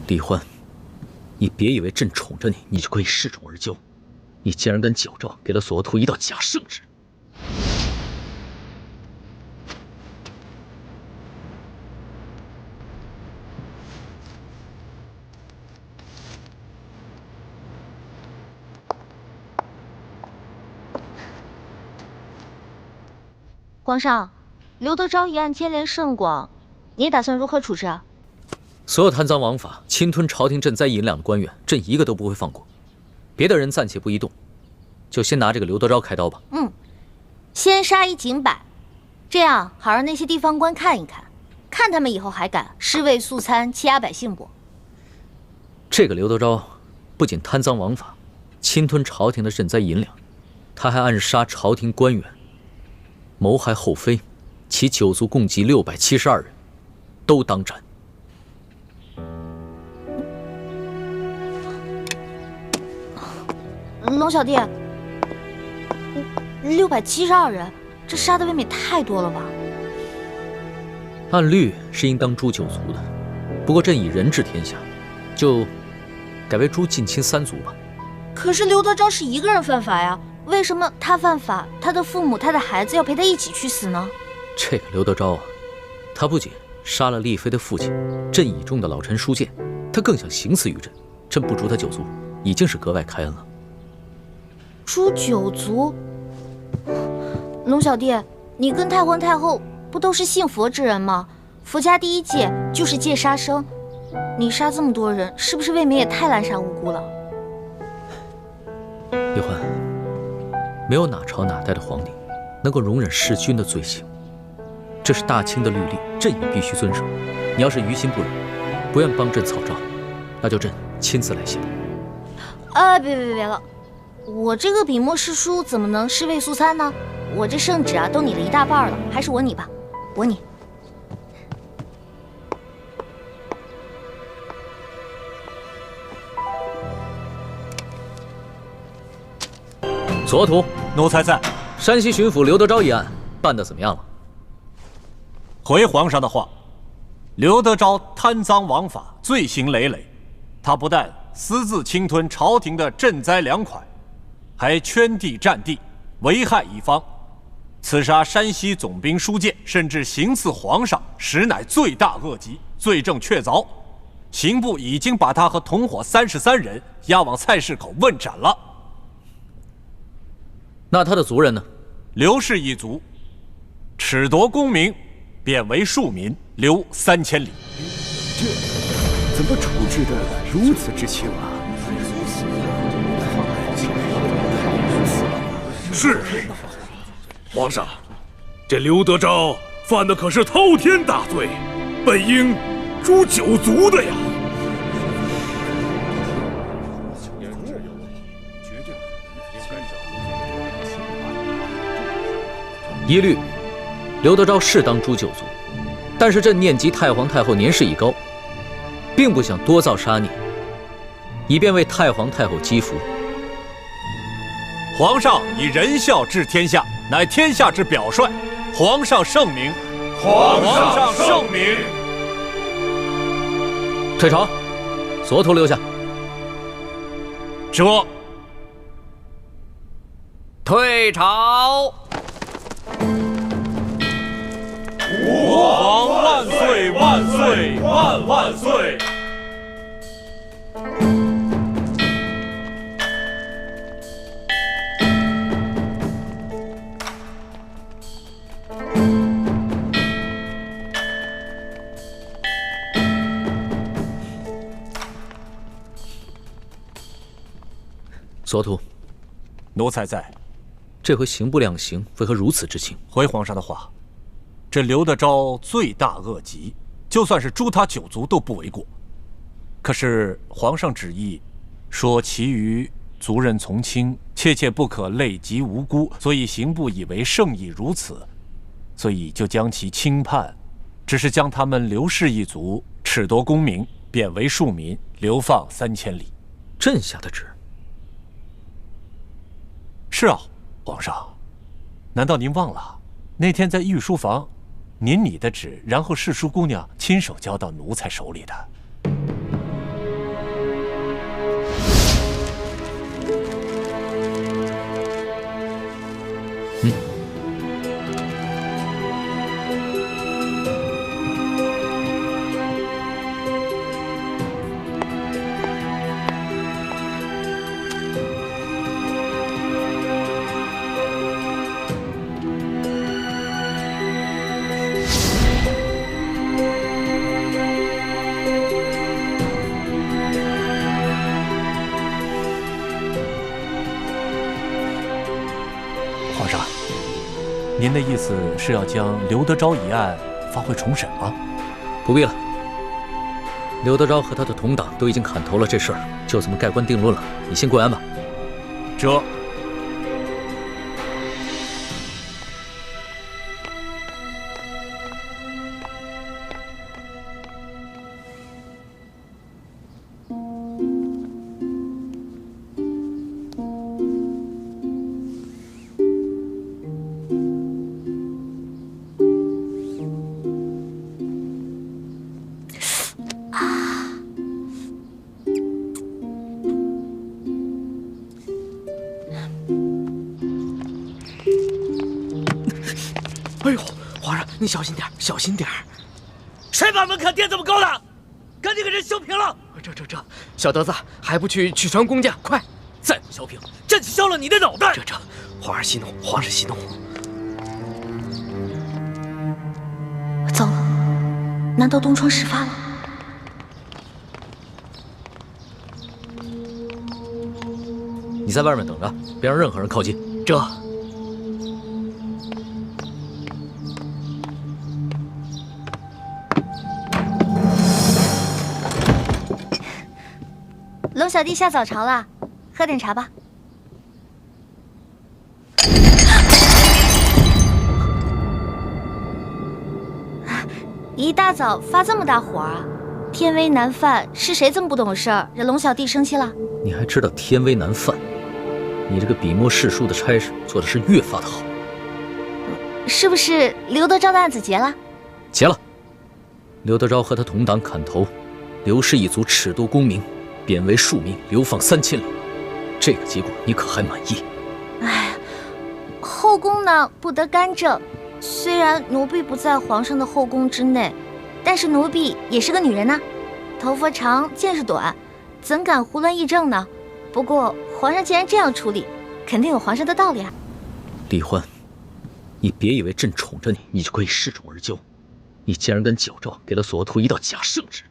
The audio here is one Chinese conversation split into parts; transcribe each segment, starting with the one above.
李欢，你别以为朕宠着你，你就可以恃宠而骄。你竟然跟九诏给了索额图一道假圣旨！皇上，刘德昭一案牵连甚广，你打算如何处置啊？所有贪赃枉法、侵吞朝廷赈灾银两的官员，朕一个都不会放过。别的人暂且不宜动，就先拿这个刘德昭开刀吧。先杀一儆百，这样好让那些地方官看一看，看他们以后还敢尸位素餐、欺压百姓不？这个刘德昭不仅贪赃枉法、侵吞朝廷的赈灾银两，他还暗杀朝廷官员，谋害后妃，其九族共计672人，都当斩。龙小弟，672人，这杀的未免太多了吧？按律是应当诛九族的，不过朕以人治天下，就改为诛近亲3族吧。可是刘德昭是一个人犯法呀，为什么他犯法，他的父母、他的孩子要陪他一起去死呢？这个刘德昭啊，他不仅杀了丽妃的父亲朕倚重的老臣舒建，他更想行刺于朕。朕不诛他九族，已经是格外开恩了。诛九族？龙小弟，你跟太皇太后不都是信佛之人吗？佛家第一戒就是戒杀生，你杀这么多人，是不是未免也太滥杀无辜了？李欢，没有哪朝哪代的皇帝能够容忍弑君的罪行，这是大清的律例，朕也必须遵守。你要是于心不忍，不愿帮朕草诏，那就朕亲自来写吧。别了，我这个笔墨诗书怎么能尸位素餐呢？我这圣旨啊都拟了一大半了，还是我拟吧，我拟。索额图，奴才在。山西巡抚刘德昭一案办得怎么样了？回皇上的话，刘德昭贪赃枉法，罪行累累。他不但私自侵吞朝廷的赈灾粮款，还圈地占地，危害一方。刺杀山西总兵舒建，甚至行刺皇上，实乃罪大恶极，罪证确凿。刑部已经把他和同伙33人押往菜市口问斩了。那他的族人呢？刘氏一族，褫夺功名，贬为庶民，流3000里。这怎么处置的如此之轻啊？是，皇上，这刘德昭犯的可是滔天大罪，本应诛九族的呀。一律，刘德昭是当诛九族，但是朕念及太皇太后年事已高，并不想多造杀孽，以便为太皇太后积福。皇上以仁孝治天下，乃天下之表率。皇上圣明，皇上圣明。退朝，索额图留下。这退朝。吾皇万岁万岁万万岁！索额图，奴才在。这回刑部量刑为何如此之轻？回皇上的话，这刘德昭罪大恶极，就算是诛他九族都不为过。可是皇上旨意说，其余族人从轻，切不可累及无辜，所以刑部以为圣意如此，所以就将其轻判，只是将他们刘氏一族褫夺功名，贬为庶民，流放3000里。朕下的旨。是啊，皇上，难道您忘了那天在御书房，您拟的旨，然后侍书姑娘亲手交到奴才手里的？您的意思是要将刘德昭一案发回重审吗？不必了，刘德昭和他的同党都已经砍头了，这事儿就这么盖棺定论了。你先过案吧。这。哎呦，皇上，你小心点，小心点！谁把门槛垫这么高的？赶紧给人削平了！这，小德子还不去传工匠，快！再不削平，朕削了你的脑袋！这，皇上息怒，皇上息怒。糟了，难道东窗事发了？你在外面等着，别让任何人靠近。这。龙小弟下早朝了，喝点茶吧。一大早发这么大火啊！天威难犯，是谁这么不懂事儿，惹龙小弟生气了？你还知道天威难犯？你这个笔墨诗书的差事做的是越发的好。是不是刘德昭的案子结了？结了。刘德昭和他同党砍头，刘氏一族褫夺功名，贬为庶民，流放3000里。这个结果你可还满意？哎，后宫呢不得干政。虽然奴婢不在皇上的后宫之内，但是奴婢也是个女人呢，头发长，见识短，怎敢胡乱议政呢？不过皇上既然这样处理，肯定有皇上的道理啊。李欢，你别以为朕宠着你，你就可以恃宠而骄。你竟然跟矫诏给了索额图一道假圣旨！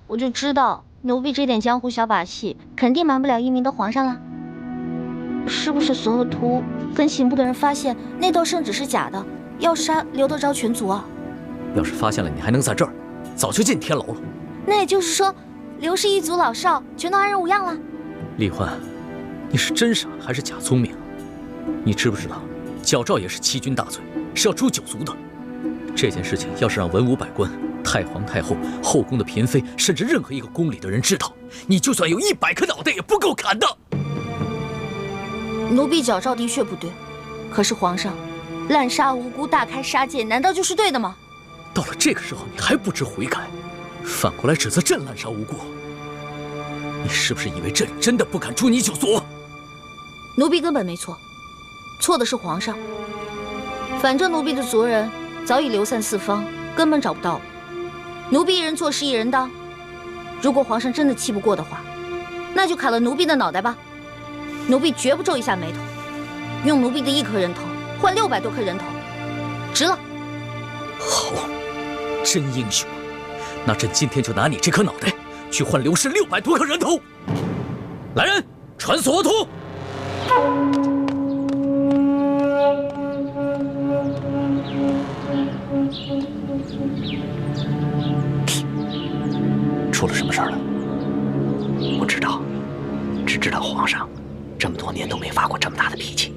我就知道奴婢这点江湖小把戏肯定瞒不了英明的皇上了。是不是索额图跟刑部的人发现那道圣旨是假的，要杀刘德昭全族啊？要是发现了，你还能在这儿？早就进天牢了。那也就是说，刘氏一族老少全都安然无恙了？李欢，你是真傻还是假聪明？你知不知道，矫诏也是欺君大罪，是要诛九族的。这件事情要是让文武百官、太皇太后、后宫的嫔妃，甚至任何一个宫里的人知道，你就算有100颗脑袋也不够砍的。奴婢矫诏的确不对，可是皇上滥杀无辜、大开杀戒，难道就是对的吗？到了这个时候，你还不知悔改，反过来指责朕滥杀无辜，你是不是以为朕真的不敢诛你九族？奴婢根本没错，错的是皇上。反正奴婢的族人早已流散四方，根本找不到我。奴婢一人做事一人当，如果皇上真的气不过的话，那就砍了奴婢的脑袋吧。奴婢绝不皱一下眉头，用奴婢的1颗人头换600多颗人头，值了。好，真英雄啊！那朕今天就拿你这颗脑袋去换刘氏600多颗人头。来人，传索额图。出了什么事儿了？不知道，只知道皇上这么多年都没发过这么大的脾气。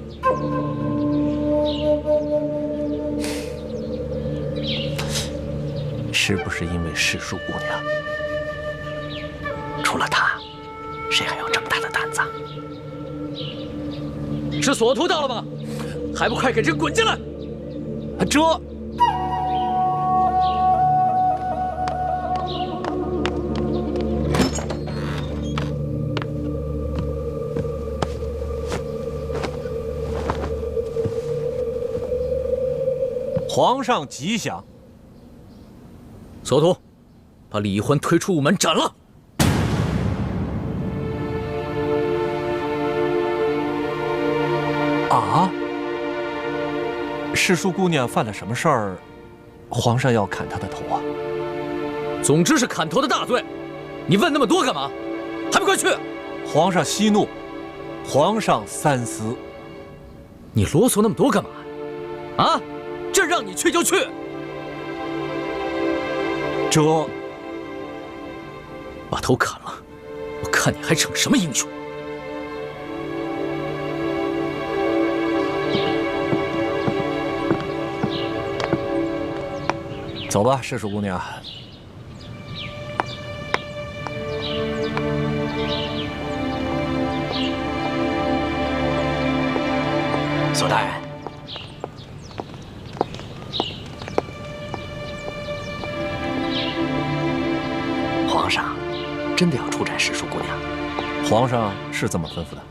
是不是因为世淑姑娘？除了她，谁还有这么大的胆子？是索额图到了吗？还不快给人滚进来！这。皇上吉祥。索额图，把李易欢推出午门斩了。啊？世淑姑娘犯了什么事儿？皇上要砍她的头啊？总之是砍头的大罪。你问那么多干嘛？还不快去！皇上息怒，皇上三思。你啰嗦那么多干嘛？啊？这让你去就去。这把头砍了，我看你还逞什么英雄！走吧，世淑姑娘。索大人，皇上真的要出斩世淑姑娘？皇上是这么吩咐的。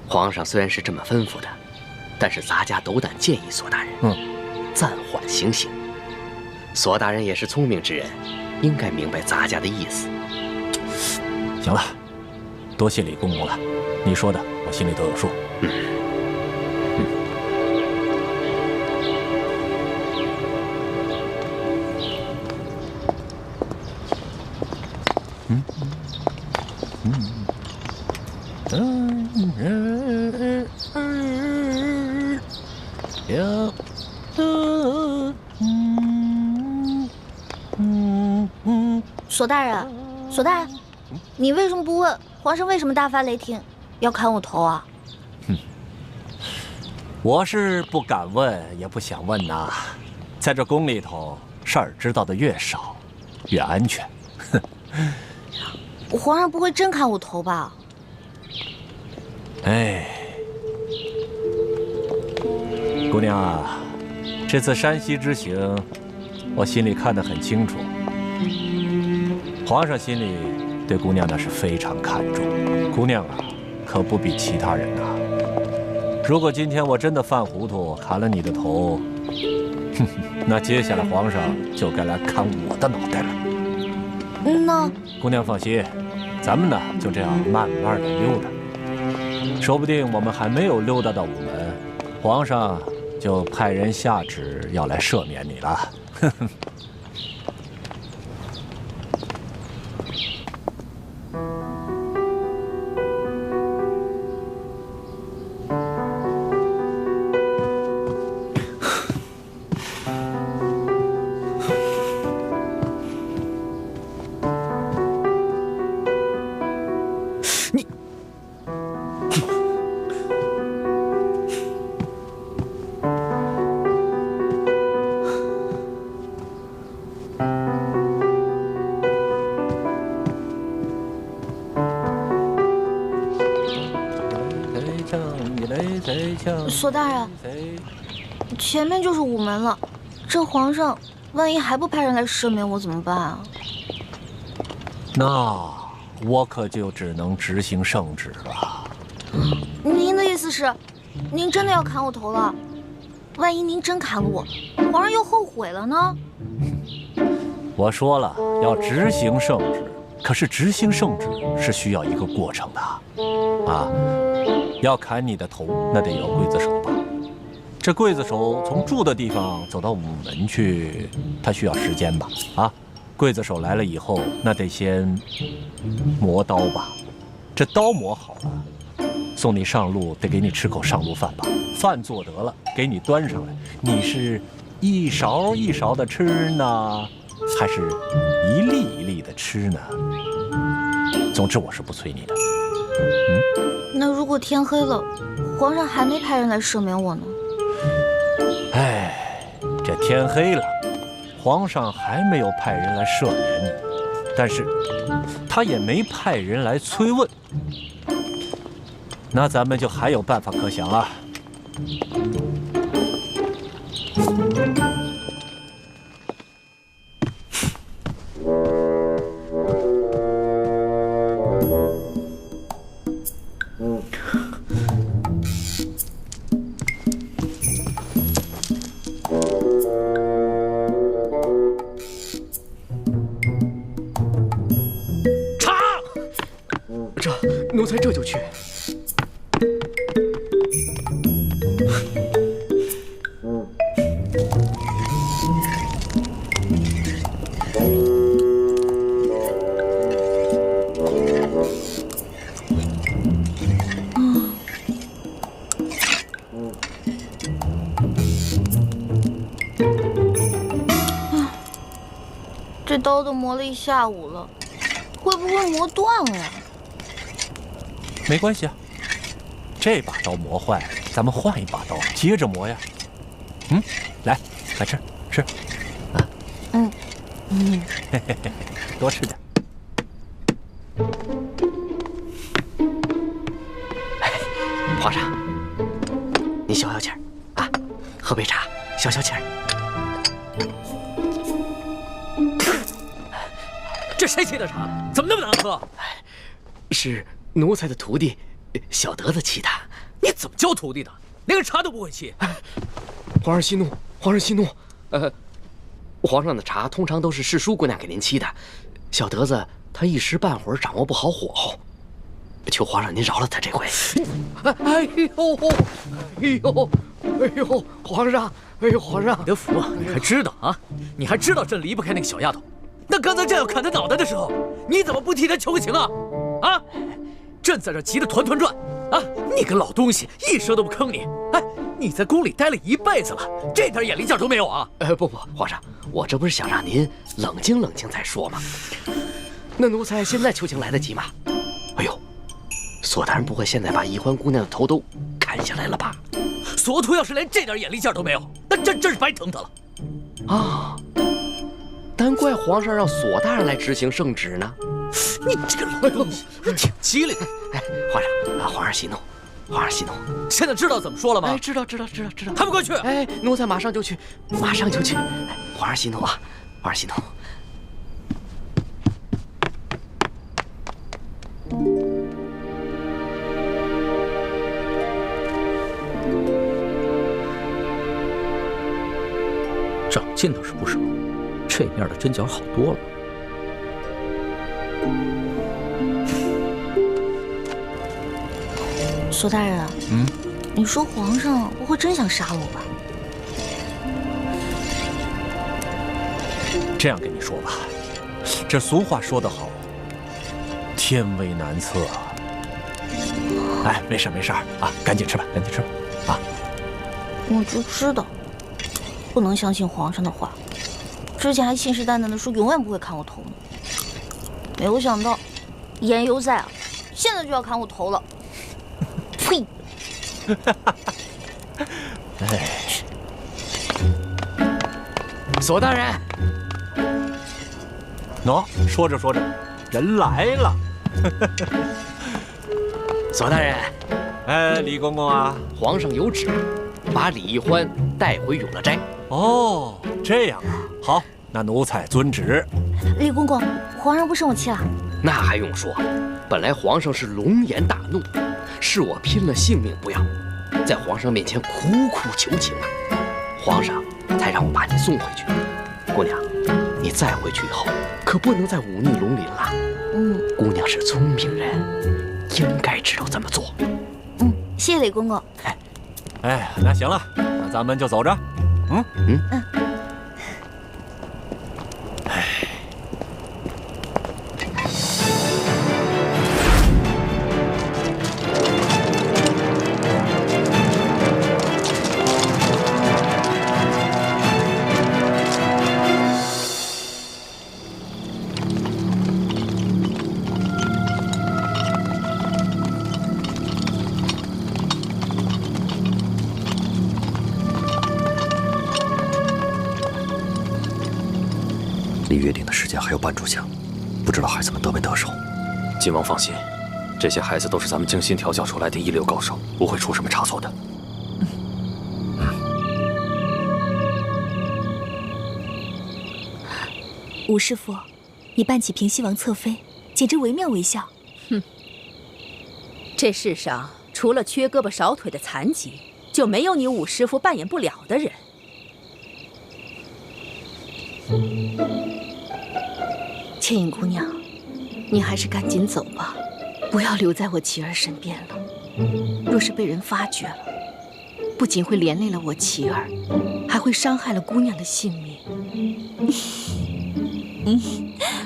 皇上虽然是这么吩咐的，但是咱家斗胆建议索大人，暂缓行刑。索大人也是聪明之人，应该明白咱家的意思。行了，多谢李公公了，你说的我心里都有数。索大人，索大人，你为什么不问皇上为什么大发雷霆，要砍我头啊？我是不敢问，也不想问呐。在这宫里头，事儿知道的越少，越安全。皇上不会真砍我头吧？哎，姑娘啊，这次山西之行，我心里看得很清楚。皇上心里对姑娘那是非常看重，姑娘啊，可不比其他人呐。如果今天我真的犯糊涂，砍了你的头，那接下来皇上就该来砍我的脑袋了。那姑娘放心，咱们呢就这样慢慢的溜达，说不定我们还没有溜达到午门，皇上就派人下旨要来赦免你了。索大人，前面就是午门了，这皇上万一还不派人来赦免我怎么办啊？那我可就只能执行圣旨了。您的意思是，您真的要砍我头了？万一您真砍了我，皇上又后悔了呢？我说了要执行圣旨，可是执行圣旨是需要一个过程的，啊。要砍你的头，那得有刽子手吧？这刽子手从住的地方走到午门去，他需要时间吧？啊，刽子手来了以后，那得先磨刀吧？这刀磨好了，送你上路，得给你吃口上路饭吧？饭做得了，给你端上来，你是一勺一勺的吃呢，还是一粒一粒的吃呢？总之，我是不催你的。那如果天黑了，皇上还没派人来赦免我呢？哎，这天黑了，皇上还没有派人来赦免你，但是他也没派人来催问，那咱们就还有办法可想啊。奴才这就去。这刀都磨了一下午了，会不会磨断了呀？没关系啊，这把刀磨坏了，咱们换一把刀，接着磨呀。来吃吃。嘿嘿嘿，多吃点。皇上，你消消气儿啊，喝杯茶消消气儿。这谁沏的茶？怎么那么难喝？是奴才的徒弟小德子沏的。你怎么教徒弟的？连个茶都不会沏？皇上息怒，皇上息怒。皇上的茶通常都是世淑姑娘给您沏的，小德子他一时半会儿掌握不好火候，求皇上您饶了他这回。哎呦，皇上，皇上，你的福啊！你还知道啊？你还知道朕离不开那个小丫头？那刚才朕要砍他脑袋的时候，你怎么不替他求个情啊？啊！朕在这急得团团转啊！你个老东西，一声都不吭你！哎，你在宫里待了一辈子了，这点眼力劲都没有啊？不，皇上，我这不是想让您冷静冷静再说吗？那奴才现在求情来得及吗？哎呦，索大人不会现在把宜欢姑娘的头都砍下来了吧？索图要是连这点眼力劲都没有，那朕真是白疼他了。啊！难怪皇上让索大人来执行圣旨呢。你这个老东西，挺机灵。哎，皇上息怒，皇上息怒。现在知道怎么说了吗？哎，知道。还不快去！哎，奴才马上就去。哎，皇上息怒啊，皇上息怒。长进倒是不少，这面的针脚好多了。索大人，你说皇上不会真想杀我吧？这样跟你说吧，这俗话说得好，天威难测啊。哎，没事啊，赶紧吃吧啊！我就知道，不能相信皇上的话。之前还信誓旦旦的说永远不会砍我头呢，没有想到言犹在耳，现在就要砍我头了。呸！哎，索大人，喏，说着人来了。索大人，哎，李公公啊，皇上有旨，把李易欢带回永乐斋。哦，这样啊，好，那奴才遵旨。李公公，皇上不生我气了？那还用说，本来皇上是龙颜大怒，是我拼了性命不要，在皇上面前苦苦求情啊，皇上才让我把你送回去。姑娘，你再回去以后，可不能再忤逆龙鳞了。姑娘是聪明人，应该知道怎么做。谢谢李公公。哎，那行了，那咱们就走着。离约定的时间还有半炷香，不知道孩子们得没得手。晋王放心，这些孩子都是咱们精心调教出来的一流高手，不会出什么差错的。吴师傅，你扮起平西王侧妃，简直惟妙惟肖。这世上除了缺胳膊少腿的残疾，就没有你武师傅扮演不了的人。倩影姑娘，你还是赶紧走吧，不要留在我琪儿身边了。若是被人发觉了，不仅会连累了我琪儿，还会伤害了姑娘的性命。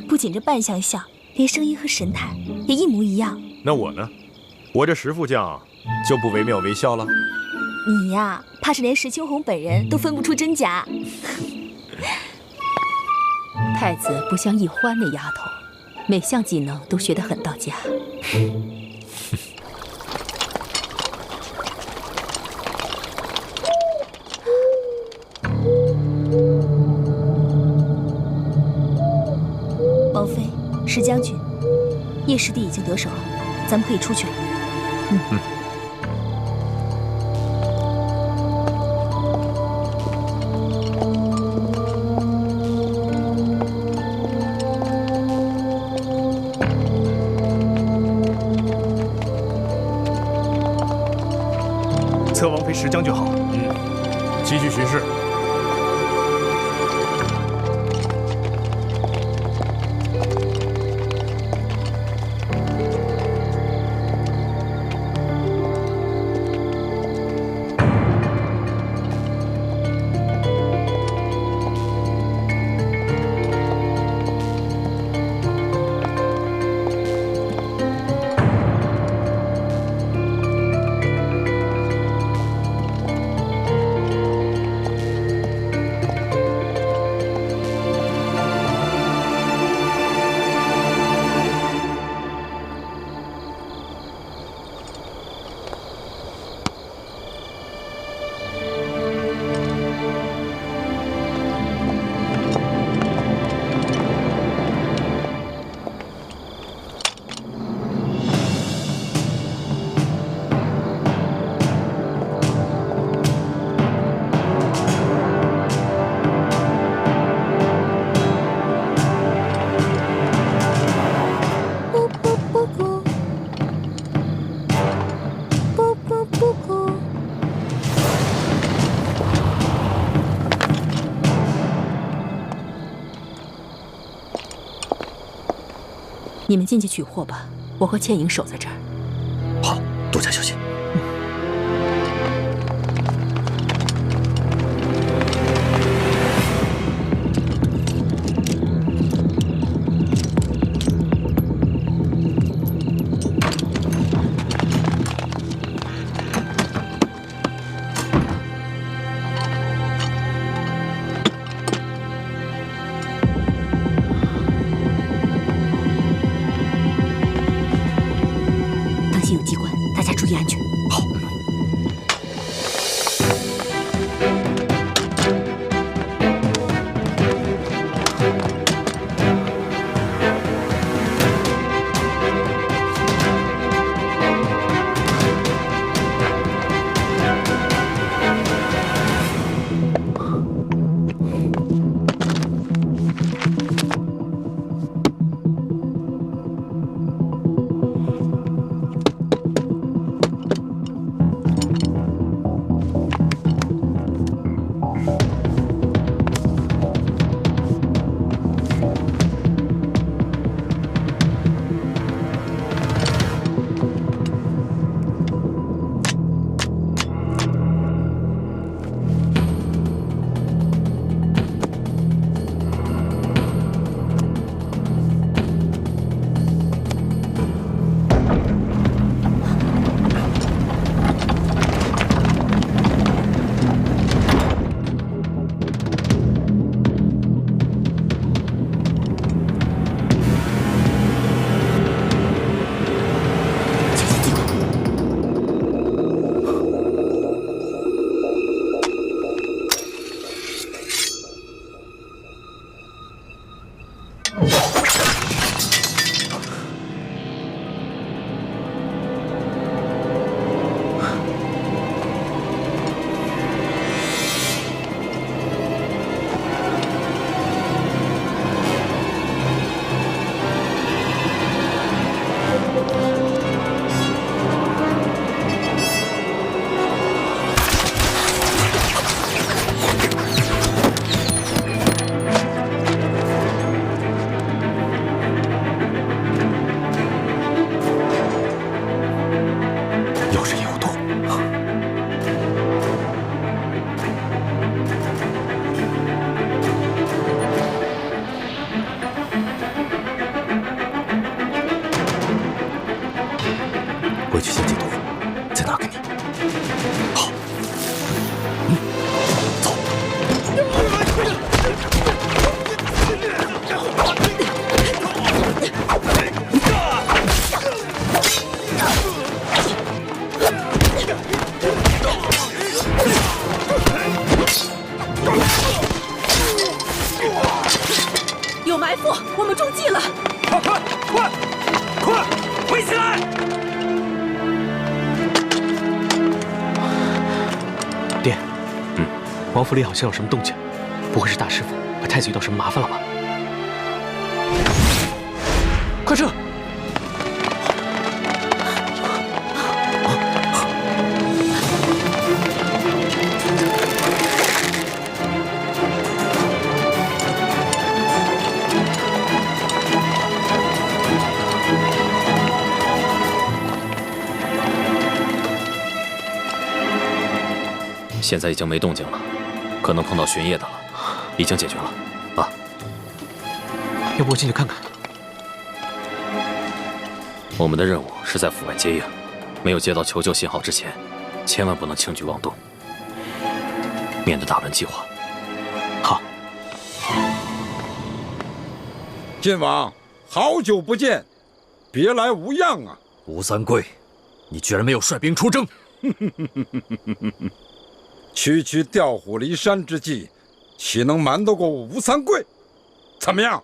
不仅这扮相像，连声音和神态也一模一样。那我呢？我这石副将就不惟妙惟肖了？你呀，怕是连石秋红本人都分不出真假。太子不像易欢那丫头，每项技能都学得很到家。王妃，石将军，叶师弟已经得手了，咱们可以出去了。侧王妃石将军好。继续巡视。你们进去取货吧，我和倩影守在这儿。好，多加小心。有机关，大家注意安全。好。有埋伏，我们中计了！快，围起来！爹，王府里好像有什么动静，不会是大师傅把太子遇到什么麻烦了吧？快撤！现在已经没动静了，可能碰到巡夜的了，已经解决了。啊，要不我进去看看？我们的任务是在府外接应，没有接到求救信号之前，千万不能轻举妄动，免得打乱计划。好。晋王，好久不见，别来无恙啊！吴三桂，你居然没有率兵出征！区区调虎离山之计，岂能瞒得过吴三桂？怎么样？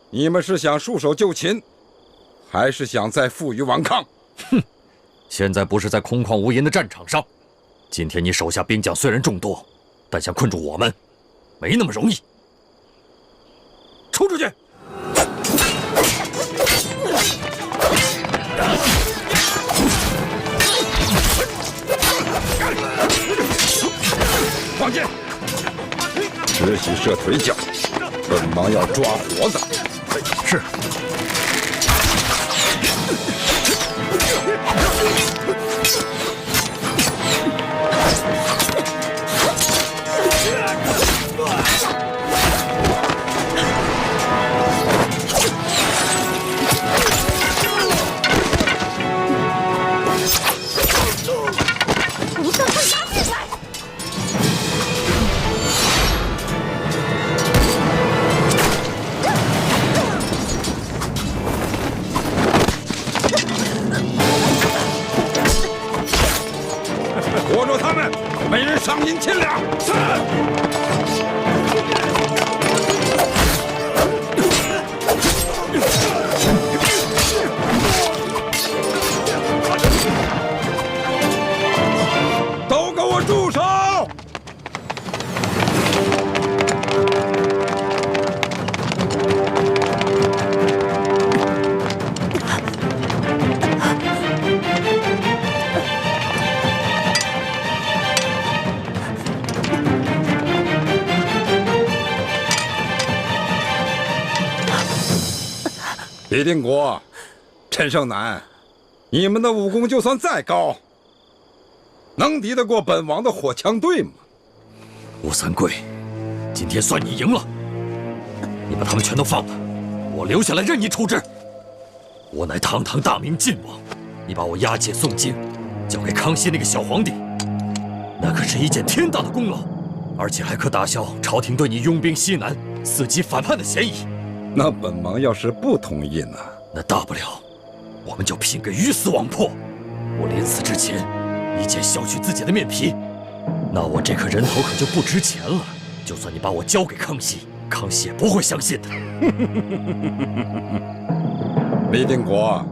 你们是想束手就擒，还是想再负隅顽抗？哼！现在不是在空旷无垠的战场上，今天你手下兵将虽然众多，但想困住我们，没那么容易。冲出去！放箭！只许射腿脚，本王要抓活的。是。吴三桂拿剑来！活捉他们，每人赏银千两。是。都给我住手！李定国、陈胜男，你们的武功就算再高，能敌得过本王的火枪队吗？吴三桂，今天算你赢了。你把他们全都放了，我留下来任你处置。我乃堂堂大明晋王，你把我押解送京，交给康熙那个小皇帝，那可是一件天大的功劳，而且还可打消朝廷对你拥兵西南、伺机反叛的嫌疑。那本王要是不同意呢？那大不了，我们就拼个鱼死网破。我临死之前，一剑削去自己的面皮，那我这颗人头可就不值钱了。就算你把我交给康熙，康熙也不会相信的。李定国，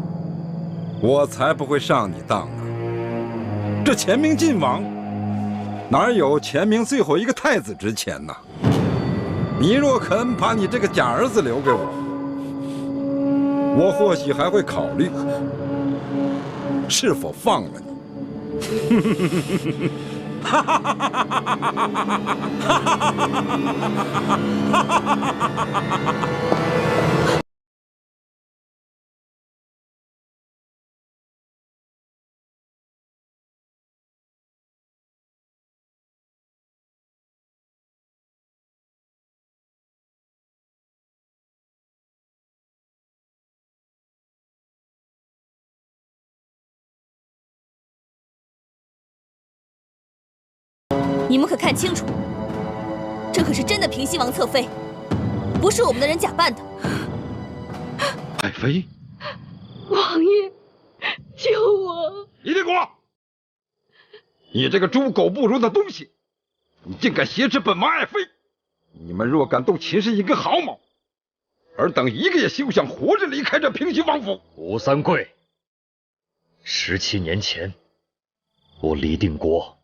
我才不会上你当呢。这前明晋王，哪有前明最后一个太子值钱呢？你若肯把你这个假儿子留给我，我或许还会考虑是否放了你。你们可看清楚，这可是真的平西王侧妃，不是我们的人假扮的。爱妃，王爷，救我！李定国，你这个猪狗不如的东西，你竟敢挟持本王爱妃！你们若敢动秦氏一根毫毛，尔等一个也休想活着离开这平西王府。吴三桂，17年前，我李定国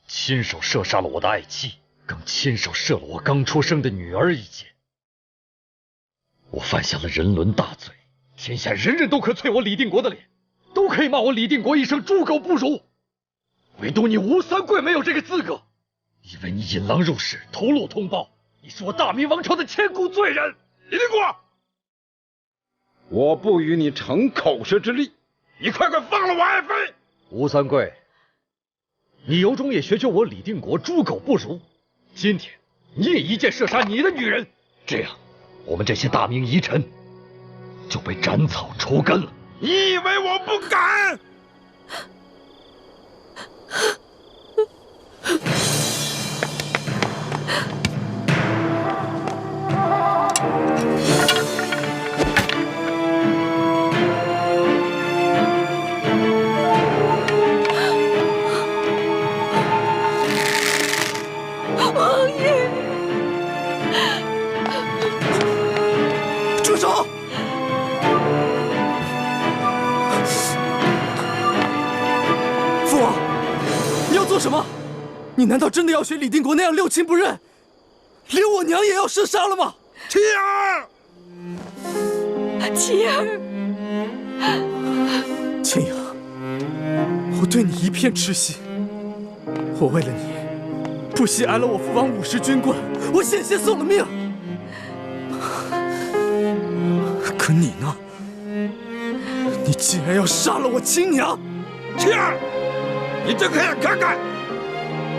亲手射杀了我的爱妻，更亲手射了我刚出生的女儿一箭。我犯下了人伦大罪，天下人人都可啐我李定国的脸，都可以骂我李定国一声猪狗不如，唯独你吴三桂没有这个资格，因为你引狼入室，屠戮同胞，你是我大明王朝的千古罪人。李定国，我不与你逞口舌之力，你快快放了我爱妃！吴三桂，你有种也学我李定国猪狗不如，今天你也一箭射杀你的女人，这样我们这些大明遗臣就被斩草除根了。你以为我不敢？王爷，住手！父王，你要做什么？你难道真的要学李定国那样六亲不认，连我娘也要射杀了吗？妻儿，妻儿，青阳，我对你一片痴心，我为了你，不惜挨了我父王50军棍，我险些送了命。可你呢？你竟然要杀了我亲娘！妻儿，你睁开眼看看，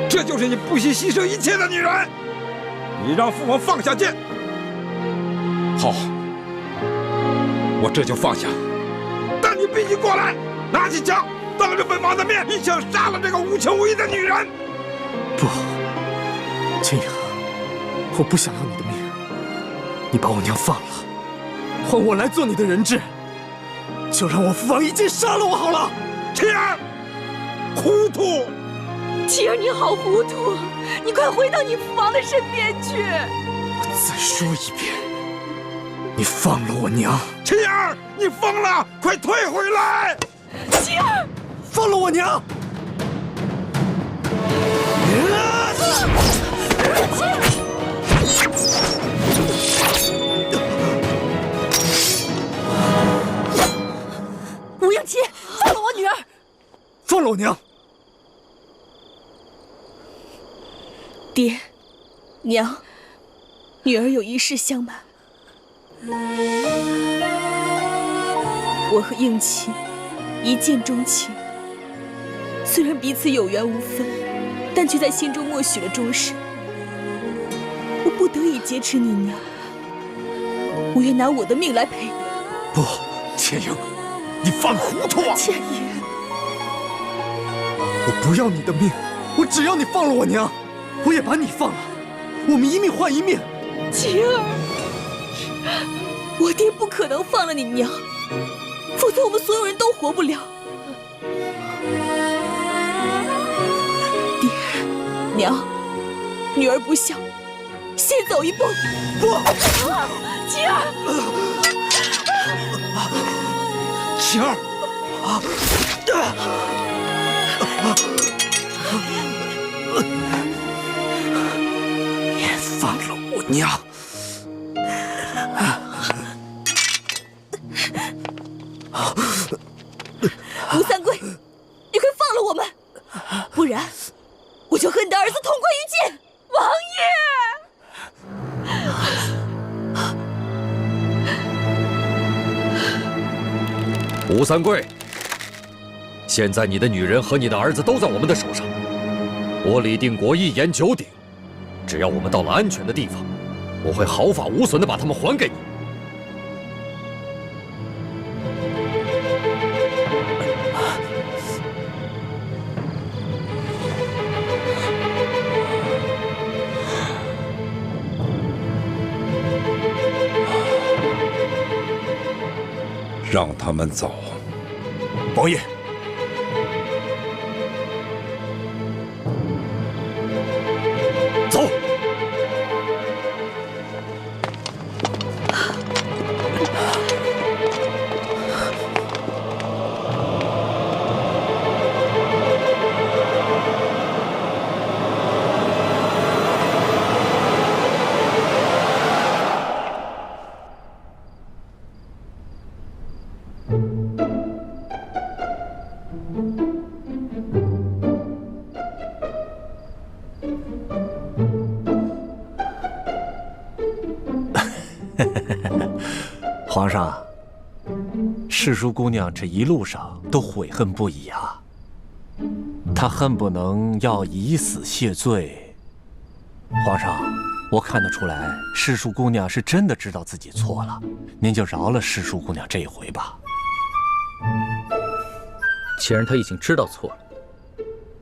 这就是你不惜牺牲一切的女人！你让父王放下剑。好，我这就放下。但你必须过来，拿起枪，当着本王的面一枪杀了这个无情无义的女人！不，青阳，我不想要你的命，你把我娘放了，换我来做你的人质，就让我父王一剑杀了我好了。妻儿，糊涂！妻儿你好糊涂，你快回到你父王的身边去。我再说一遍，你放了我娘！妻儿，你疯了，快退回来！妻儿，放了我娘！吴应钦，放了我女儿！放了我娘！爹，娘，女儿有一事相瞒。我和应钦一见钟情，虽然彼此有缘无分，但却在心中默许了终身。我不得已劫持你娘，我愿拿我的命来赔你。不，千英，你犯糊涂啊！千英，我不要你的命，我只要你放了我娘，我也把你放了，我们一命换一命。晴儿，我爹不可能放了你娘，否则我们所有人都活不了。爹，娘，女儿不孝，先走一步。不，晴儿，晴儿，你放了我娘！吴三桂，你快放了我们，不然我就和你的儿子同归于尽！王爷，吴三桂，现在你的女人和你的儿子都在我们的手上，我李定国一言九鼎，只要我们到了安全的地方，我会毫发无损地把他们还给你。让他们走。王爷，走。皇上，世淑姑娘这一路上都悔恨不已啊，她恨不能要以死谢罪。皇上，我看得出来，世淑姑娘是真的知道自己错了，您就饶了世淑姑娘这一回吧。既然她已经知道错了，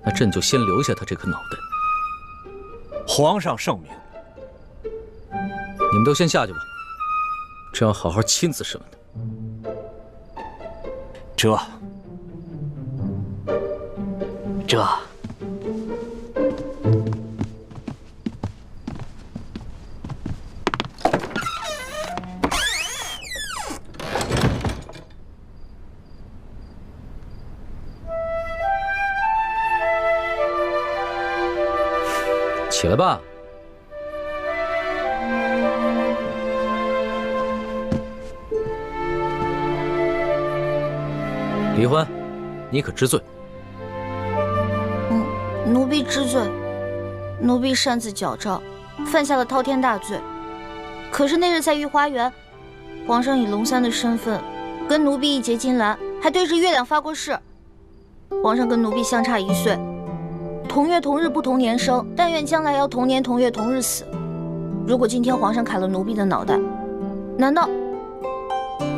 那朕就先留下她这颗脑袋。皇上圣明。你们都先下去吧，朕要好好亲自审问他。这。起来吧。李欢，你可知罪？奴婢知罪。奴婢擅自矫诏，犯下了滔天大罪。可是那日在御花园，皇上以龙三的身份，跟奴婢一结金兰，还对着月亮发过誓。皇上跟奴婢相差1岁，同月同日不同年生，但愿将来要同年同月同日死。如果今天皇上砍了奴婢的脑袋，难道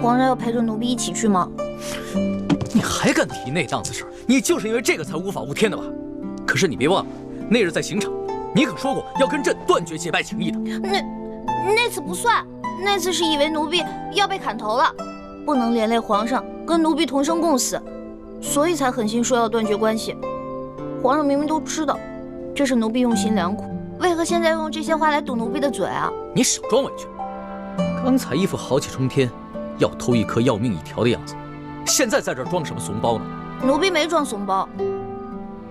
皇上要陪着奴婢一起去吗？你还敢提那档子事儿？你就是因为这个才无法无天的吧？可是你别忘了，那日在刑场，你可说过要跟朕断绝结拜情谊的。那次不算，那次是以为奴婢要被砍头了，不能连累皇上跟奴婢同生共死，所以才狠心说要断绝关系。皇上明明都知道，这是奴婢用心良苦，为何现在用这些话来堵奴婢的嘴啊？你少装委屈！刚才一副豪气冲天，要偷一颗要命一条的样子，现在在这儿装什么怂包呢？奴婢没装怂包，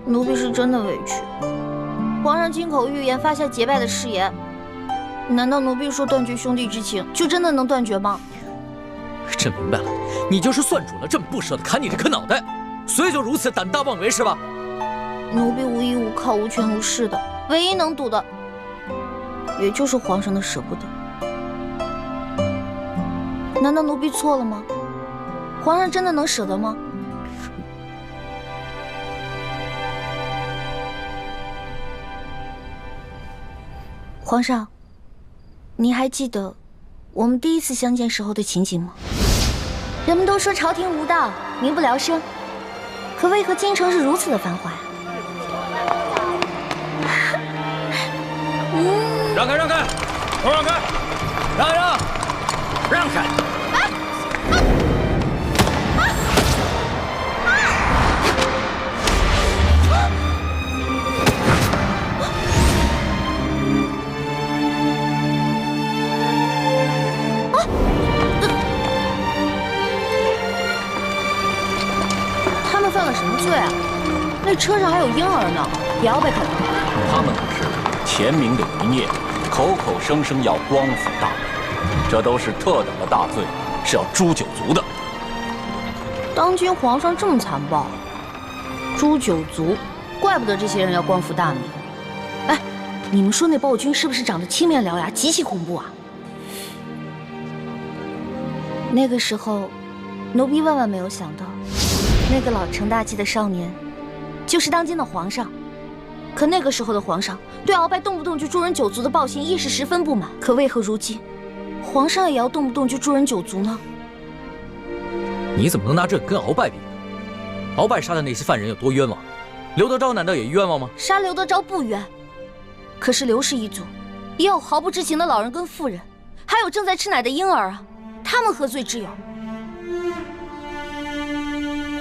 奴婢是真的委屈。皇上亲口预言发下结拜的誓言，难道奴婢说断绝兄弟之情，就真的能断绝吗？朕明白了，你就是算准了朕不舍得砍你这颗脑袋，所以就如此胆大妄为是吧？奴婢无依无靠、无权无势的，唯一能赌的，也就是皇上的舍不得。难道奴婢错了吗？皇上真的能舍得吗？皇上，您还记得我们第一次相见时候的情景吗？人们都说朝廷无道，民不聊生，可为何京城是如此的繁华呀？让开，让开，都让开，让一让，让开！他们犯了什么罪啊？那车上还有婴儿呢，也要被砍头。他们可是前明的余孽，口口声声要光复大明，这都是特等的大罪，是要诛九族的。当今皇上这么残暴，诛九族，怪不得这些人要光复大明。哎，你们说那暴君是不是长得青面獠牙，极其恐怖啊？那个时候，奴婢万万没有想到，那个老成大器的少年，就是当今的皇上。可那个时候的皇上对鳌拜动不动就诛人九族的暴行亦是十分不满，可为何如今皇上也要动不动就诛人九族呢？你怎么能拿朕跟鳌拜比呢？鳌拜杀的那些犯人有多冤枉？刘德昭难道也冤枉吗？杀刘德昭不冤，可是刘氏一族也有毫不知情的老人跟妇人，还有正在吃奶的婴儿啊，他们何罪之有？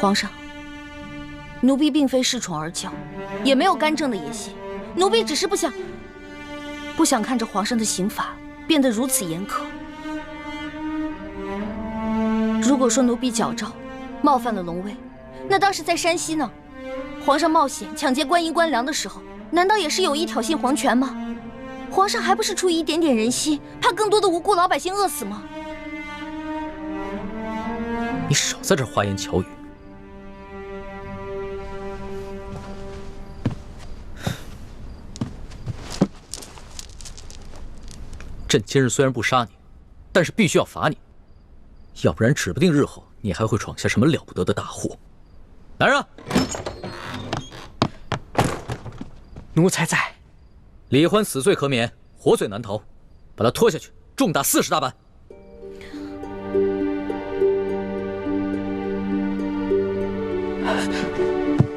皇上，奴婢并非恃宠而骄，也没有干政的野心，奴婢只是不想看着皇上的刑罚变得如此严苛。如果说奴婢矫诏冒犯了龙威，那当时在山西呢，皇上冒险抢劫官银官粮的时候，难道也是有意挑衅皇权吗？皇上还不是出于一点点人心，怕更多的无辜老百姓饿死吗？你少在这花言巧语。朕今日虽然不杀你，但是必须要罚你。要不然指不定日后你还会闯下什么了不得的大祸。来人！奴才在。李欢死罪可免，活罪难逃，把他拖下去，重打40大板。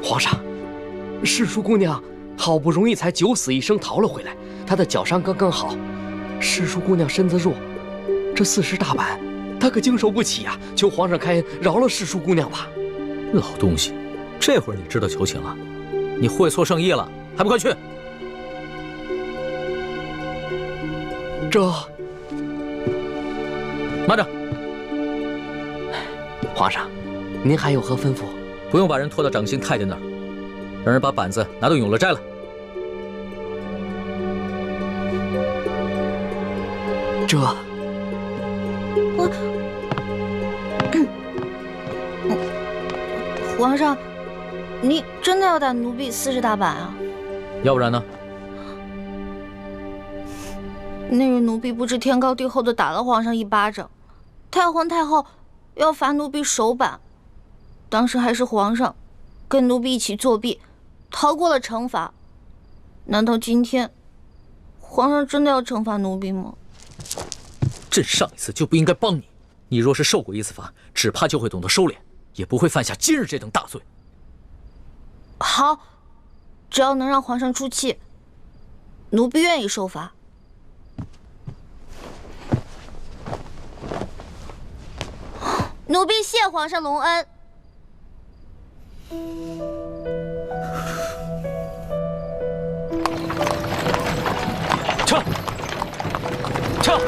皇上，世淑姑娘好不容易才九死一生逃了回来，她的脚伤刚刚好。世淑姑娘身子弱，这40大板她可经受不起啊！求皇上开恩，饶了世淑姑娘吧。老东西，这会儿你知道求情了？你会错圣意了，还不快去！这……慢着！皇上，您还有何吩咐？不用把人拖到掌心太监那儿，让人把板子拿到永乐斋来。这……皇上，你真的要打奴婢40大板啊？要不然呢？那日奴婢不知天高地厚的打了皇上一巴掌，太皇太后要罚奴婢手板，当时还是皇上跟奴婢一起作弊，逃过了惩罚。难道今天皇上真的要惩罚奴婢吗？朕上一次就不应该帮你，你若是受过一次罚，只怕就会懂得收敛，也不会犯下今日这等大罪。好，只要能让皇上出气，奴婢愿意受罚。奴婢谢皇上隆恩。撤！撤！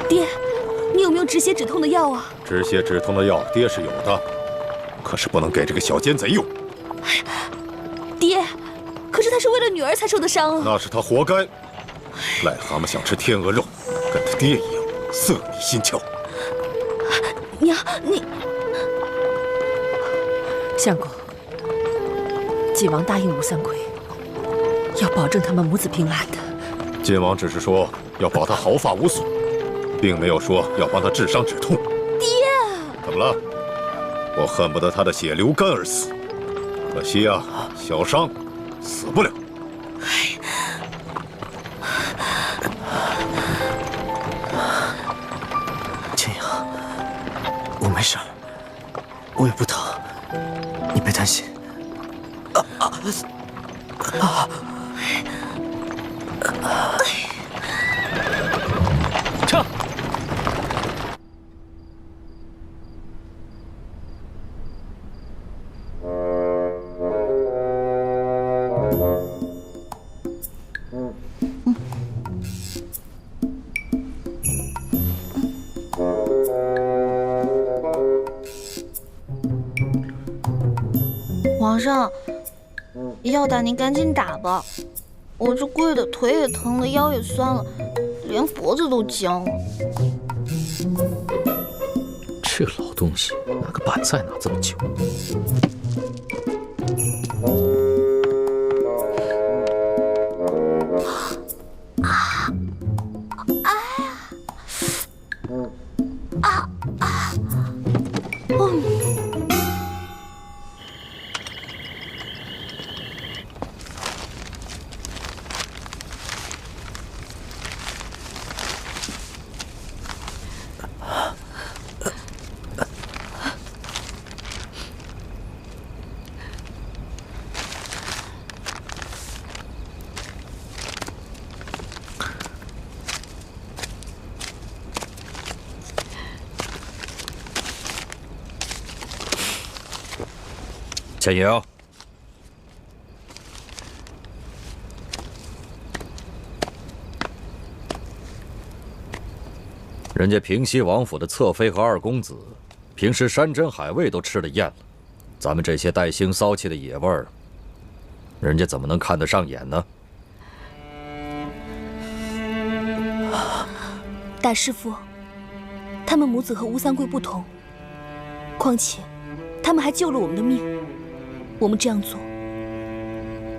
爹，你有没有止血止痛的药啊？止血止痛的药，爹是有的，可是不能给这个小奸贼用。爹，可是他是为了女儿才受的伤啊！那是他活该。癞蛤蟆想吃天鹅肉，跟他爹一样色迷心窍。娘，你……相公，晋王答应吴三桂，要保证他们母子平安的。晋王只是说要保他毫发无损，并没有说要帮他治伤止痛。爹，怎么了？我恨不得他的血流干而死，可惜啊，小伤死不了。千阳，我没事儿，我也不疼，你别担心。撤！皇上，要打您赶紧打吧，我这跪的腿也疼了，腰也酸了，连脖子都僵了。这老东西拿个板菜拿这么久。千莹，人家平西王府的侧妃和二公子，平时山珍海味都吃得厌了，咱们这些带腥骚气的野味儿，人家怎么能看得上眼呢？大师傅，他们母子和吴三桂不同，况且他们还救了我们的命。我们这样做，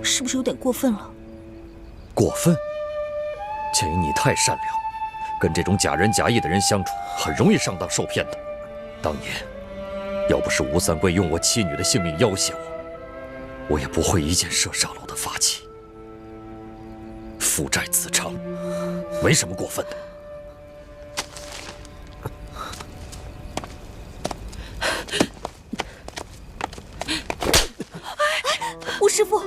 是不是有点过分了？过分？倩影，你太善良，跟这种假仁假义的人相处，很容易上当受骗的。当年，要不是吴三桂用我妻女的性命要挟我也不会一箭射杀了我的发妻。父债子偿，没什么过分的。吴师傅，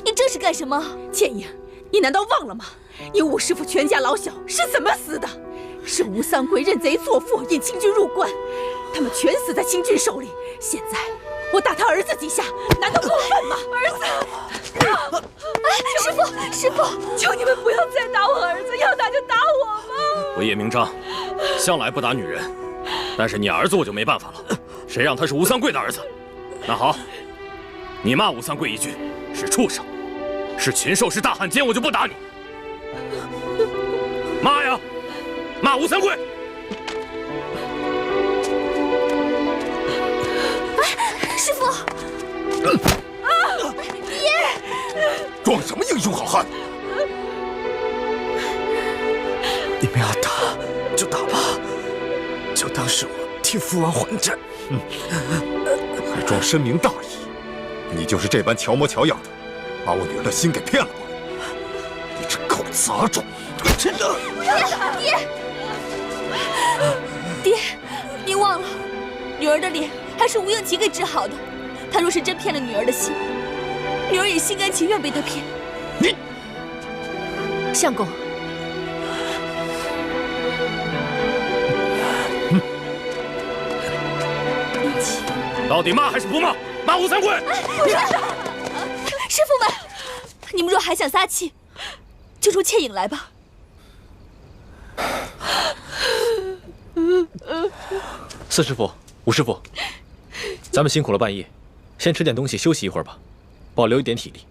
你这是干什么？倩影，你难道忘了吗？你吴师傅全家老小是怎么死的？是吴三桂认贼作父，引清军入关，他们全死在清军手里。现在我打他儿子几下，难道过分吗？儿子！师傅，师傅，求你们不要再打我儿子，要打就打我吧。我叶明章，向来不打女人，但是你儿子我就没办法了。谁让他是吴三桂的儿子？那好，你骂吴三桂一句是畜生，是禽兽，是大汉奸，我就不打你。骂呀，骂吴三桂！师傅，爹，装什么英雄好汉？你们要打就打吧，就当是我替父王还债。还装深明大义，你就是这般乔模乔样的，把我女儿的心给骗了过来。你这狗杂种！爹，您忘了，女儿的脸还是吴应奇给治好的。他若是真骗了女儿的心，女儿也心甘情愿被他骗。你，相公，应奇，到底骂还是不骂？骂吴三桂！不是，师傅们，你们若还想撒气，就出倩影来吧。四师傅、吴师傅，咱们辛苦了半夜，先吃点东西休息一会儿吧，保留一点体力。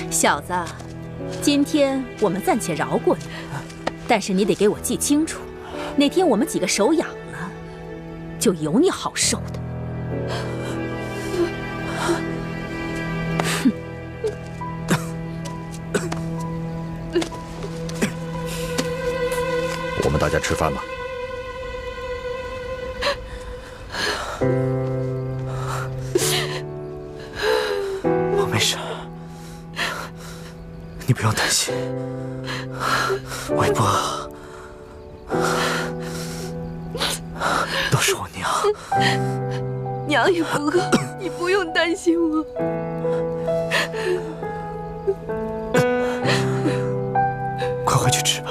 小子，今天我们暂且饶过你，但是你得给我记清楚，哪天我们几个手痒了，就有你好受的。我们大家吃饭吧。我没事，你不用担心。我也不饿，都是我娘。娘也不饿，你不用担心我。快回去吃吧。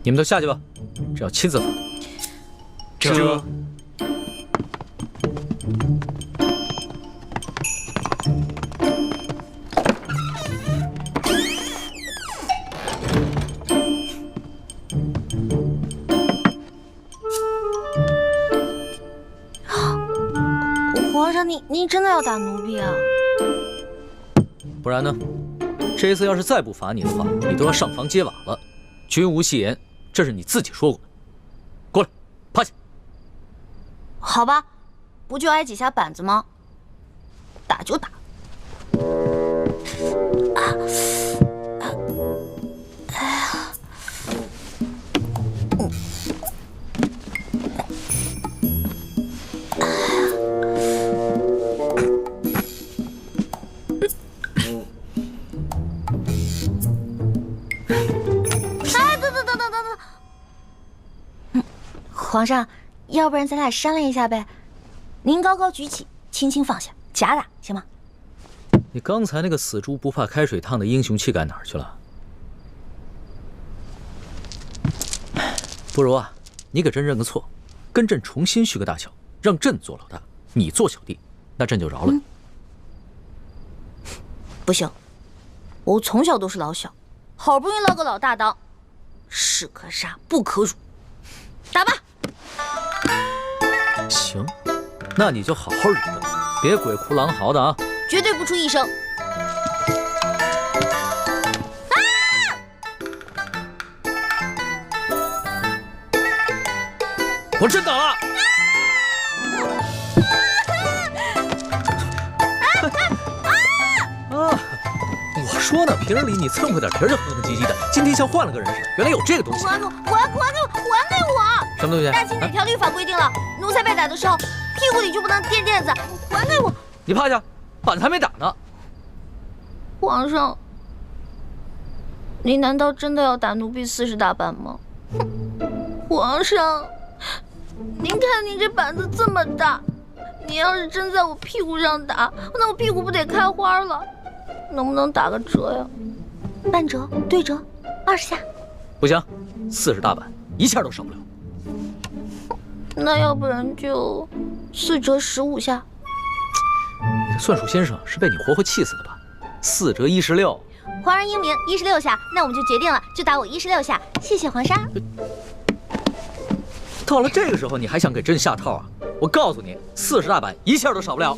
你们都下去吧，这要亲自罚。这。皇，您真的要打奴婢啊？不然呢？这次要是再不罚你的话，你都要上房揭瓦了。君无戏言，这是你自己说过的。过来，趴下。好吧，不就挨几下板子吗？打就打。皇上，要不然咱俩商量一下呗？您高高举起，轻轻放下，假打行吗？你刚才那个死猪不怕开水烫的英雄气概哪儿去了？不如啊，你给朕认个错，跟朕重新续个大小，让朕做老大，你做小弟，那朕就饶了你。不行，我从小都是老小，好不容易捞个老大当，士可杀不可辱。打吧。行，那你就好好忍着，别鬼哭狼嚎的啊！绝对不出一声。我真打了！我说呢，平日里你蹭破点皮就哼哼唧唧的，今天像换了个人似的。原来有这个东西。还给我！什么东西？大清哪条律法规定了，奴才被打的时候，屁股里就不能垫垫子？还给我！你趴下，板子还没打呢。皇上，您难道真的要打奴婢40大板吗？皇上，您看您这板子这么大，您要是真在我屁股上打，那我屁股不得开花了？能不能打个折呀？半折、对折，20下。不行，40大板一下都少不了。那要不然就4折15下。你的算术先生是被你活活气死的吧？4折16。皇上英明，16下，那我们就决定了，就打我16下。谢谢皇上。到了这个时候，你还想给朕下套啊？我告诉你，40大板一下都少不了。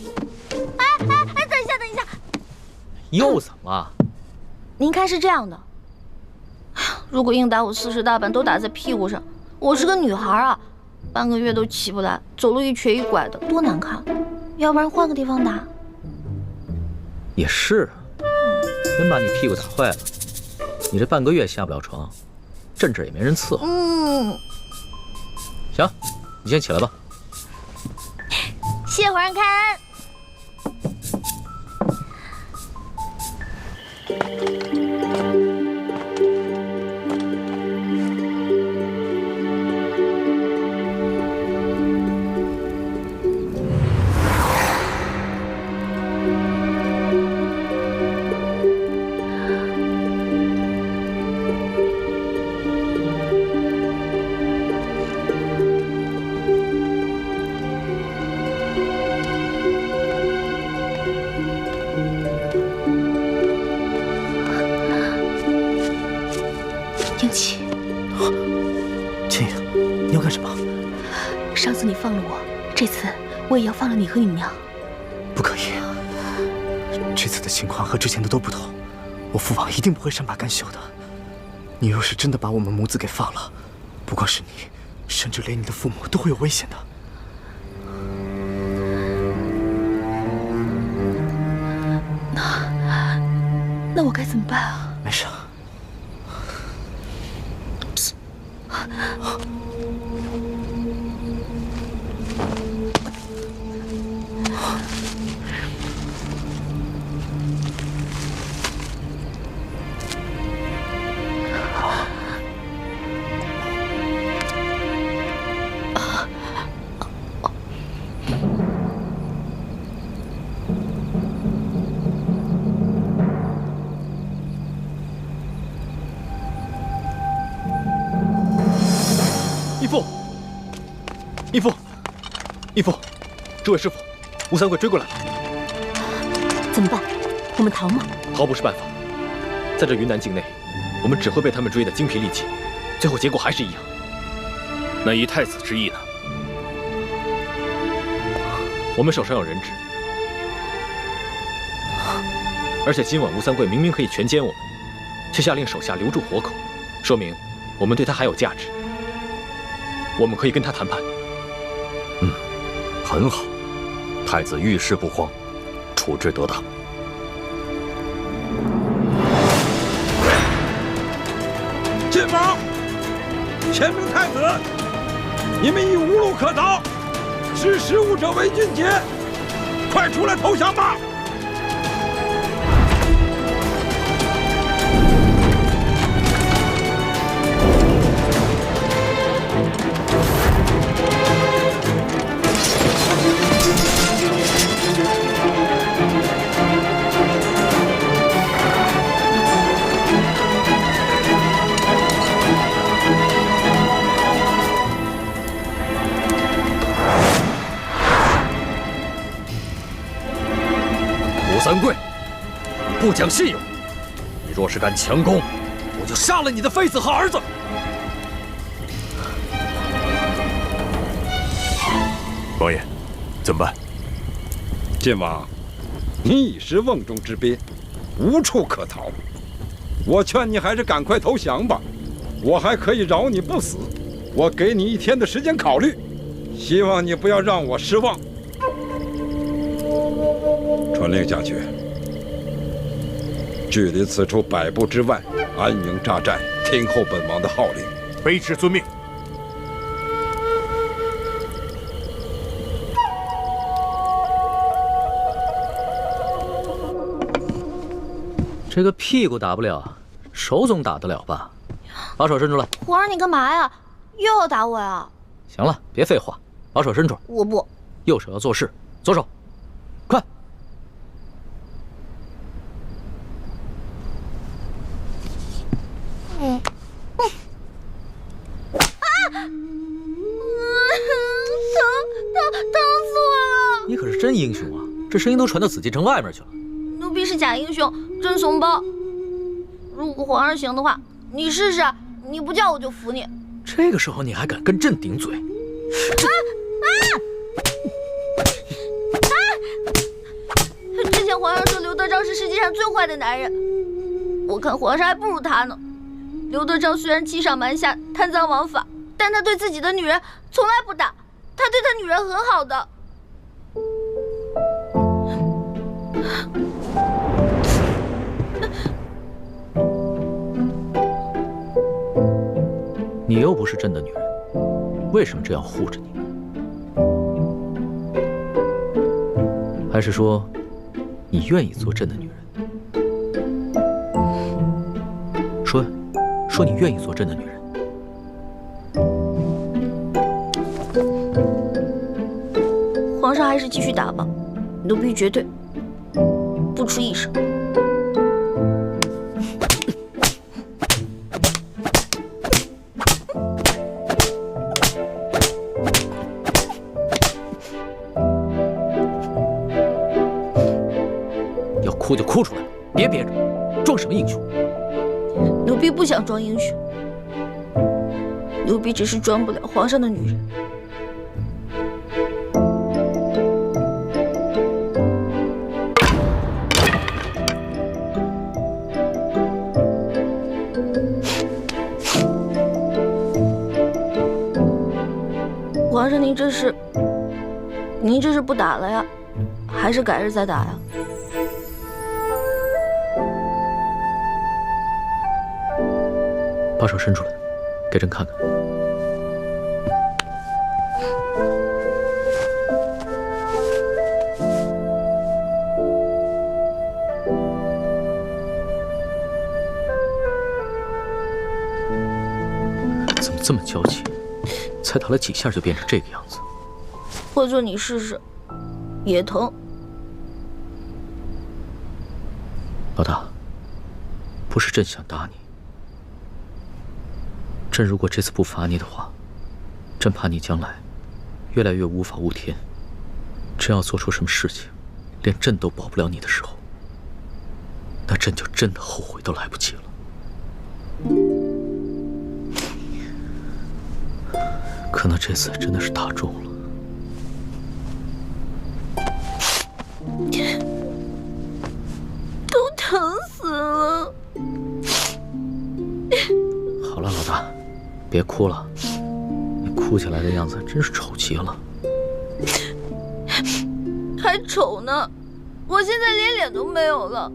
哎，等一下，又怎么了？您看是这样的，如果硬打我40大板都打在屁股上，我是个女孩啊，半个月都起不来，走路一瘸一拐的，多难看。要不然换个地方打。也是，真把你屁股打坏了，你这半个月下不了床，朕这也没人伺候。行，你先起来吧。谢皇上开恩。英奇，倩影，你要干什么？上次你放了我，这次我也要放了你和你娘。不可以，这次的情况和之前的都不同，我父王一定不会善罢甘休的。你若是真的把我们母子给放了，不光是你，甚至连你的父母都会有危险的。那我该怎么办啊？没事。义父，诸位师傅，吴三桂追过来了。怎么办？我们逃吗？逃不是办法，在这云南境内，我们只会被他们追得精疲力尽，最后结果还是一样。那依太子之意呢？我们手上有人质，而且今晚吴三桂明明可以全歼我们，却下令手下留住活口，说明我们对他还有价值。我们可以跟他谈判。很好，太子遇事不慌，处置得当。晋王，前明太子，你们已无路可逃，识时务者为俊杰，快出来投降吧！吴三桂，不讲信用！你若是敢强攻，我就杀了你的妃子和儿子！王爷，怎么办？晋王，你已是瓮中之鳖，无处可逃。我劝你还是赶快投降吧，我还可以饶你不死。我给你1天的时间考虑，希望你不要让我失望。传令下去，距离此处100步之外，安营扎寨，听候本王的号令。卑职遵命。这个屁股打不了，手总打得了吧？把手伸出来。皇上，你干嘛呀？又要打我呀？行了，别废话，把手伸出来。我不。右手要做事，左手，快！疼死我了！你可是真英雄啊，这声音都传到紫禁城外面去了。奴婢是假英雄，真怂包。如果皇上行的话，你试试，你不叫我就服你。这个时候你还敢跟朕顶嘴？之前皇上说刘德昭是世界上最坏的男人，我看皇上还不如他呢。刘德昭虽然欺上瞒下、贪赃枉法，但他对自己的女人从来不打，他对他女人很好的。你又不是朕的女人，为什么这样护着你？还是说，你愿意做朕的女人？说呀，说你愿意做朕的女人。皇上还是继续打吧，奴婢绝对不出一声。要哭就哭出来，别憋着，装什么英雄？奴婢不想装英雄，奴婢只是装不了皇上的女人。皇上，您这是不打了呀，还是改日再打呀？把手伸出来，给朕看看。怎么这么娇气？才打了几下就变成这个样子。或者你试试，也疼。老大，不是朕想打你。朕如果这次不罚你的话，朕怕你将来越来越无法无天。真要做出什么事情，连朕都保不了你的时候，那朕就真的后悔都来不及了。可能这次真的是打中了。都疼死了。好了，老大，别哭了，你哭起来的样子真是丑极了。还丑呢，我现在连脸都没有了。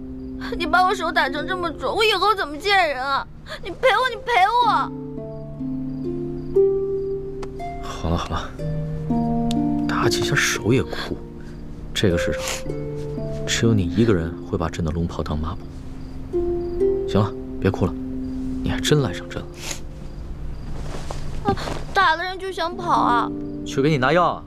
你把我手打成这么肿，我以后怎么见人啊？你赔我，你赔我！好了好了，打几下手也哭。这个世上，只有你一个人会把朕的龙袍当抹布。行了，别哭了，你还真来上阵了。打了人就想跑啊？去给你拿药啊。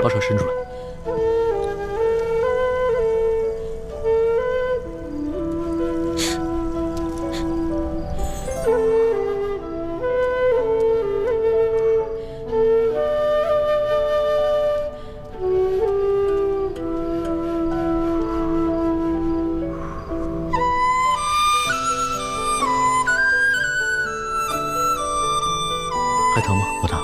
把手伸出来。还疼吗，老大？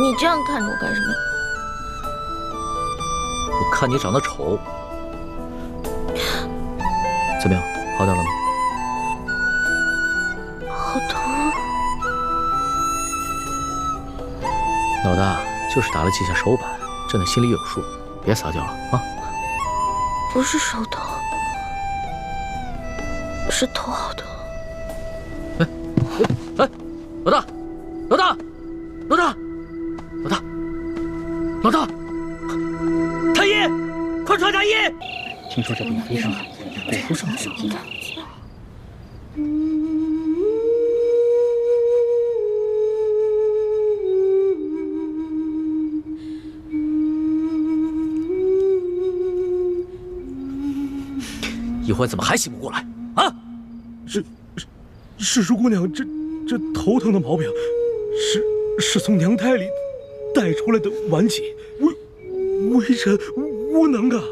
你这样看着我干什么？我看你长得丑。怎么样，好点了吗？好疼。老大就是打了几下手板，朕的心里有数，别撒娇了啊！不是手疼，是头好疼。哎，老大，老大，老大，老大，老大，太医，快传太医！听说这病非常罕见，出什么事情？易欢怎么还醒不过来啊？是淑姑娘，这头疼的毛病，是从娘胎里带出来的顽疾，微臣无能啊！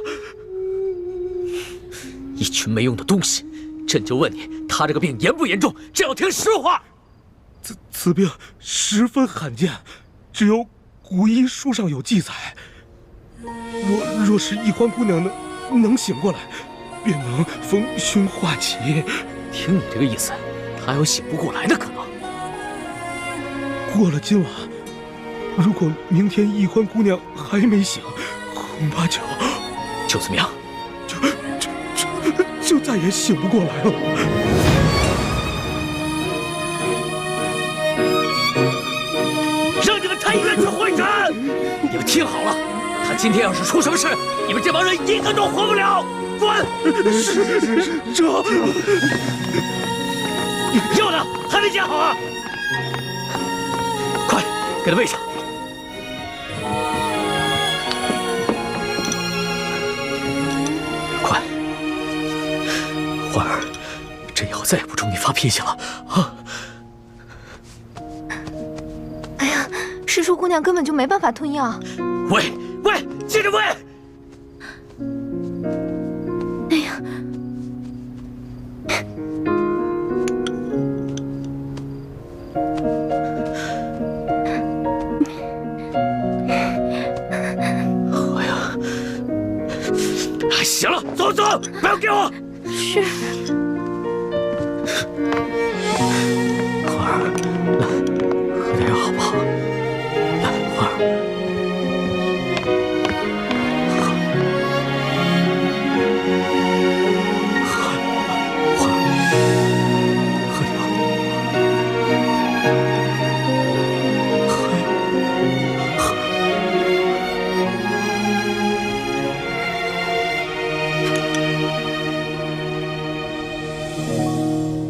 一群没用的东西！朕就问你，他这个病严不严重？朕要听实话。此病十分罕见，只有古医书上有记载。若是易欢姑娘能醒过来，便能逢凶化吉。听你这个意思，他还有醒不过来的可能。过了今晚，如果明天易欢姑娘还没醒，恐怕就怎么样？就再也醒不过来了。让你们太医院去会诊！你们听好了，他今天要是出什么事，你们这帮人一个都活不了！滚！这药呢？还没加好啊！快给他喂上。快，欢儿，朕以后再也不冲你发脾气了啊！哎呀，师叔姑娘根本就没办法吞药。喂，接着喂！哎呀！哎呀！行了，走，不要给我！是。